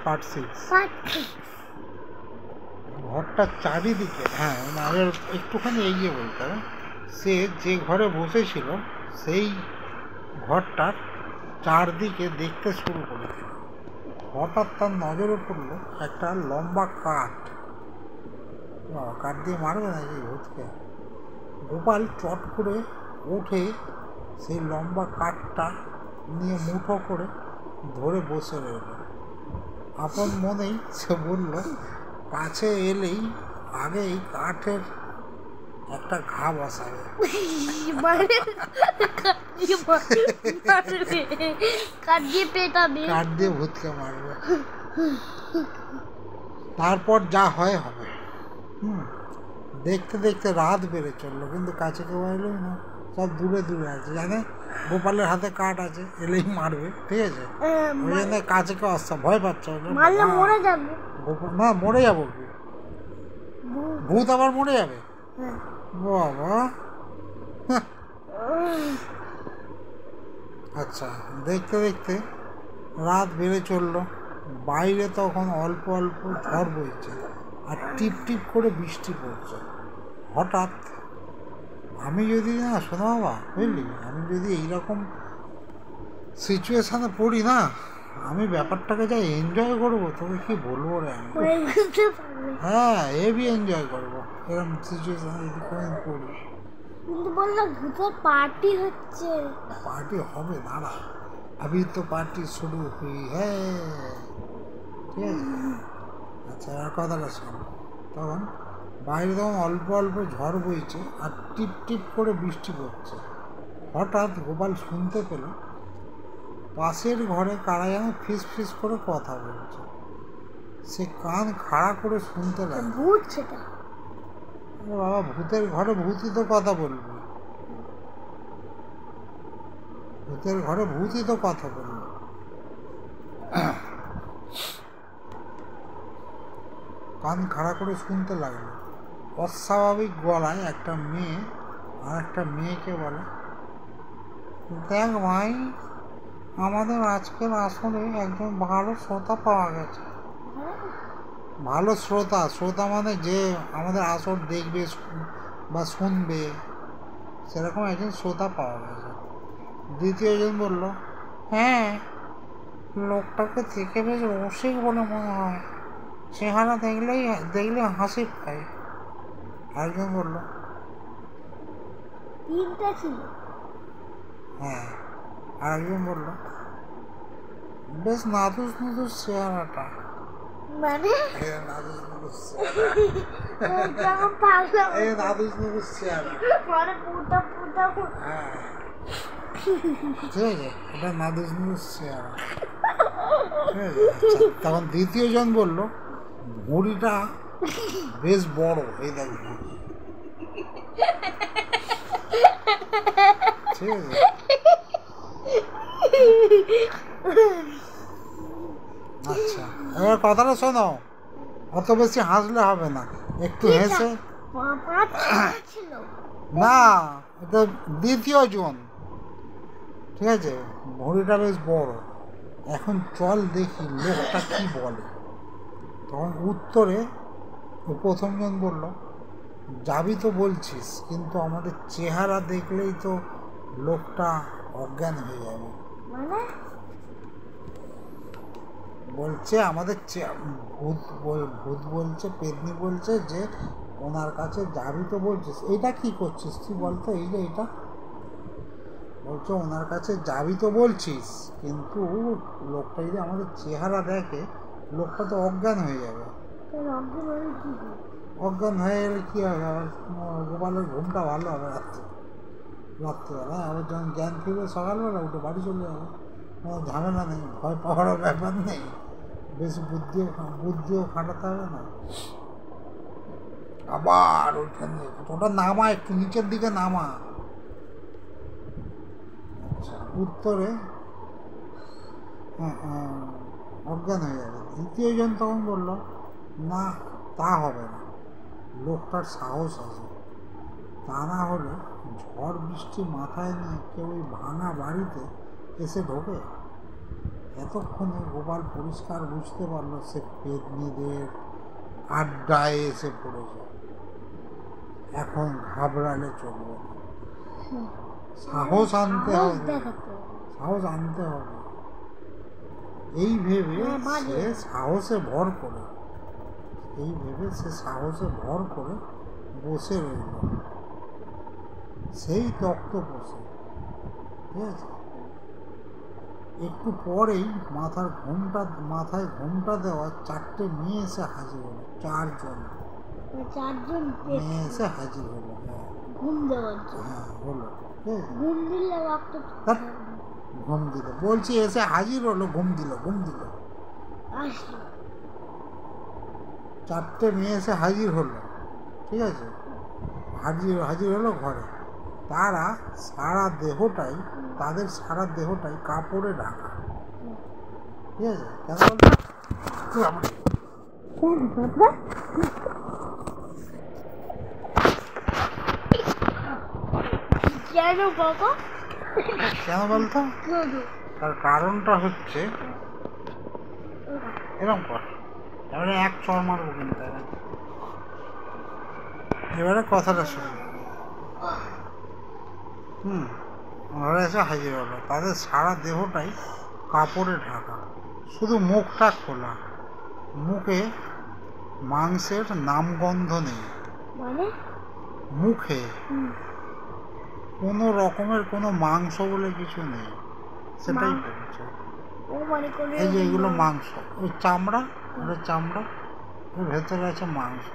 Part 6। ঘরটার চারিদিকে, হ্যাঁ আমাদের একটুখানি এগিয়ে বলতে হবে, সে যে ঘরে বসেছিল সেই ঘরটার চারদিকে দেখতে শুরু করেছিল। হঠাৎ তার নজরে পড়ল একটা লম্বা কাঠ। কাঠ দিয়ে মারবে নাকি ভূতকে? গোপাল চট করে উঠে সেই লম্বা কাঠটা নিয়ে মুঠো করে ধরে বসে রইল। আপন মনেই সে বলল, কাছে এলেই আগে এই কাঠের একটা ঘা বসাবে। কাঠ দিয়ে ভূতকে মারবে, তারপর যা হয় হবে। দেখতে দেখতে রাত বেড়ে চললো, কিন্তু কাছে কেউ এলোই না, সব দূরে দূরে আছে। জানে গোপালের হাতে কাঠ আছে, এলেই মারবে, ঠিক আছে, ওই জন্য কাছে কেউ আসছে, ভয় পাচ্ছে না, মরে যাবো কি, ভূত আবার মরে যাবে বাবা। আচ্ছা, দেখতে দেখতে রাত বেড়ে চললো। বাইরে তখন অল্প অল্প ঝড় বইছে আর টিপ টিপ করে বৃষ্টি পড়ছে। হঠাৎ আমি যদি না, শোনো বাবা, বুঝলি, আমি যদি এইরকম সিচুয়েশানে পড়ি না, আমি ব্যাপারটাকে যা এনজয় করবো তোকে কি বলবো রে। আমি হ্যাঁ হেভি এনজয় করবো এরকম সিচুয়েশানে যদি কোনোদিন পড়ি। কিন্তু বললাম ভূতের পার্টি হচ্ছে। পার্টি হবে, দাঁড়া, अभी तो पार्टी शुरू हुई है, ঠিক আছে। আচ্ছা, আর কথাটা শোন, তখন বাইরে তখন অল্প অল্প ঝড় বইছে আর টিপ টিপ করে বৃষ্টি পড়ছে। হঠাৎ গোপাল শুনতে পেল পাশের ঘরে কারা যেন ফিস ফিস করে কথা বলছে। সে কান খাড়া করে শুনতে লাগলো। ভূত সেটা? বাবা, ভূতের ঘরে ভূতই তো কথা বলবে, ভূতের ঘরে ভূতই তো কথা বলবে। কান খাড়া করে শুনতে লাগলো। অস্বাভাবিক গলায় একটা মেয়ে আর একটা মেয়েকে বলে, দেখ ভাই, আমাদের আজকের আসরে একজন ভালো শ্রোতা পাওয়া গেছে। ভালো শ্রোতা, শ্রোতা মানে যে আমাদের আসর দেখবে বা শুনবে, সেরকম একজন শ্রোতা পাওয়া গেছে। দ্বিতীয় জন বলল, হ্যাঁ, লোকটাকে থেকে বেশ রসিক বলে মনে হয়, চেহারা দেখলে হাসি পায়। আরেকজন বলল, তিনটা ছিল। হ্যাঁ, আরেকজন বলল, বেশ নাদুস নুদুস চেহারাটা। মানে নাদুস নুদুস চেহারা, হ্যাঁ ঠিক আছে, এটা নাদুস নুদুস চেহারা, ঠিক আছে। তখন দ্বিতীয় জন বলল, ভুঁড়িটা বেশ বড়, এই দেখ ভুঁড়ি, ঠিক আছে। আচ্ছা, এবার কথাটা শোনো, অত বেশি হাসলে হবে না, একটু হেসে। না, এটা দ্বিতীয় জন, ঠিক আছে, ভুঁড়িটা বেশ বড়। এখন চল দেখি লোকটা কি বলে। তখন উত্তরে প্রথমজন বলল, যাবি তো বলছিস, কিন্তু আমাদের চেহারা দেখলেই তো লোকটা অজ্ঞান হয়ে যাবে। বলছে আমাদের ভূত বলছে, পেতনি বলছে যে ওনার কাছে যাবি তো বলছিস, এইটা কি করছিস তুই বলতো, এই যে এটা বলছে ওনার কাছে যাবি তো বলছিস, কিন্তু লোকটা যদি আমাদের চেহারা দেখে, লোকটা তো অজ্ঞান হয়ে যাবে। অজ্ঞান হয়ে গেলে কী হবে, আবার গোপালের ঘুমটা ভালো হবে রাত্রিবেলা, আবার যখন জ্ঞান ফিরবে সকালবেলা উঠে বাড়ি চলে যাবে, কোনো ঝামেলা নেই, ভয় পাওয়ার ব্যাপার নেই, বেশি বুদ্ধিও খাটাতে হবে না। আবার ওইখানে ওটা নামা, একটু নিচের দিকে নামা। আচ্ছা, উত্তরে অজ্ঞান হয়ে যাবে। দ্বিতীয় জন তখন বলল, না তা হবে না, লোকটার সাহস আছে, তা না হলে ঝড় বৃষ্টি মাথায় নিয়ে কেউ ওই ভাঙা বাড়িতে এসে ঢোকে? এতক্ষণে গোপাল পরিষ্কার বুঝতে পারলো সে পেতনিদের আড্ডায় এসে পড়েছে। এখন ঘাবড়ালে চলবে না, সাহস আনতে হবে, সাহস আনতে হবে। এই ভেবে সে সাহসে ভর করে বসে রইল সেই তক্ত বসে। ঠিক আছে, একটু পরেই মাথায় ঘোমটা দেওয়া 4টে মেয়ে এসে হাজির হলো। 4জন মেয়ে এসে হাজির হলো। হ্যাঁ হলো, ঘুম দিল বলছি, এসে হাজির হলো, ঘুম দিল 4টে মেয়ে এসে হাজির হলো। ঠিক আছে, হাজির হলো ঘরে। তাদের সারা দেহটাই কাপড়ে ঢাকা। ঠিক আছে, কেন বলতো? তার কারণটা হচ্ছে এরকম কর, এবারে এক চর মারবো কিন্তু। এবারে কথাটা শুনি। ঘরে এসে হাজির হলো, তাদের সারা দেহটাই কাপড়ে ঢাকা, শুধু মুখটা খোলা। মুখে মাংসের নামগন্ধ নেই, মুখে কোনো রকমের কোনো মাংস বলে কিছু নেই। সেটাই বলছে, এই যে এগুলো মাংস, ওই চামড়া, এর ভেতরে আছে মাংস,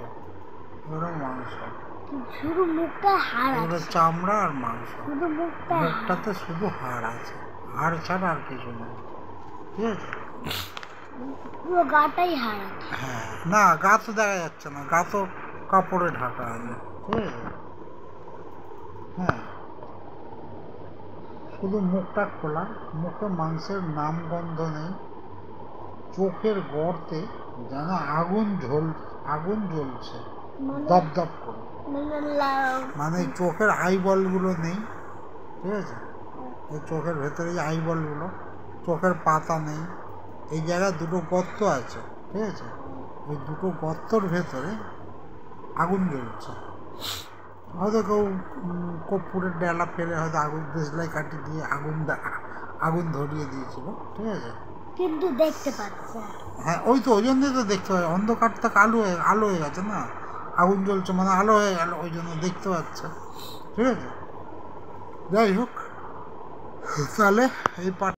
এগুলো মাংস, শুধু মুখটা হাড় এগুলো আছে, চামড়া আর মাংস, শুধু মুখটাতে শুধু হাড় আছে, হাড় ছাড়া আর কিছু নেই। ঠিক আছে, পুরো গাটাই হাড় আছে। হ্যাঁ, না গা তো দেখা যাচ্ছে না, গা তো কাপড়ে ঢাকা আছে। ঠিক আছে, হ্যাঁ, শুধু মুখটা খোলা, মুখে মাংসের নামগন্ধ নেই, চোখের গর্তে যেন আগুন জ্বলছে দপদপ করে, মানে চোখের আইবলগুলো নেই। ঠিক আছে, এই চোখের ভেতরে যে আইবলগুলো, চোখের পাতা নেই, এই জায়গায় 2টো গর্ত আছে। ঠিক আছে, ওই 2টো গর্তর ভেতরে আগুন জ্বলছে। হয়তো কেউ কর্পূরের ডেলা ফেলে হয়তো দেশলাই কাটি দিয়ে আগুন ধরিয়ে দিয়েছিল। ঠিক আছে, কিন্তু দেখতে পাচ্ছে। হ্যাঁ, ওই জন্যই তো দেখতে পাচ্ছে, অন্ধকার থেকে আলো হয়ে গেছে না, আগুন জ্বলছে মানে আলো হয়ে গেল, ওই জন্য দেখতে পাচ্ছে। ঠিক আছে, যাই হোক, তাহলে এই